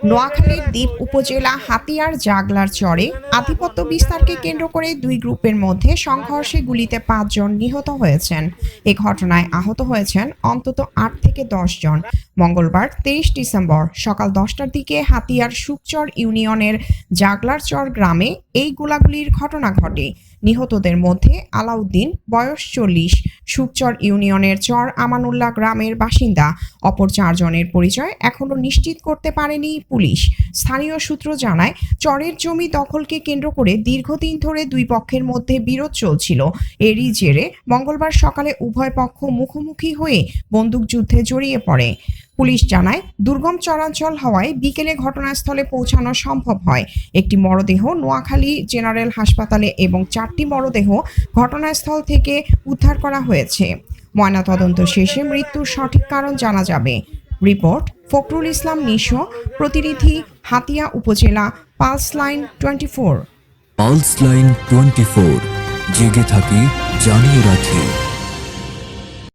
নোয়াখালীর দ্বীপ উপজেলা হাতিয়ার জাগলার চরে আধিপত্য বিস্তারকে কেন্দ্র করে দুই গ্রুপের মধ্যে সংঘর্ষে গুলিতে ৫ জন নিহত হয়েছেন। এ ঘটনায় আহত হয়েছেন অন্তত ৮ থেকে ১০ জন। মঙ্গলবার ২৩ ডিসেম্বর সকাল ১০টার দিকে হাতিয়ার শুকচর ইউনিয়নের জাগলার চর গ্রামে এই গোলাগুলির ঘটনা ঘটে। নিহতদের মধ্যে আলাউদ্দিন বয়স ৪০, শুকচর ইউনিয়নের চর আমানুল্লাহ গ্রামের বাসিন্দা। অপর ৪ জনের পরিচয় এখনো নিশ্চিত করতে পারেনি পুলিশ। স্থানীয় সূত্র জানায়, চরের জমি দখলকে কেন্দ্র করে দীর্ঘদিন ধরে দুই পক্ষের মধ্যে বিরোধ চলছিল। এরই জেরে মঙ্গলবার সকালে উভয় পক্ষ মুখোমুখি হয়ে বন্দুকযুদ্ধে জড়িয়ে পড়ে। পুলিশ জানায়, দুর্গম চরাঞ্চল হওয়ায় বিকেলে ঘটনাস্থলে পৌঁছানো সম্ভব হয়। একটি মরদেহ নোয়াখালী জেনারেল হাসপাতালে এবং 4টি মরদেহ ঘটনাস্থল থেকে উদ্ধার করা হয়েছে। ময়নাতদন্ত শেষে মৃত্যুর সঠিক কারণ জানা যাবে। রিপোর্ট ফখরুল ইসলাম নিশো, প্রতিনিধি হাতিয়া উপজেলা, পালস লাইন 24। পালস লাইন 24, জেগে থাকি, জানিয়ে রাখি।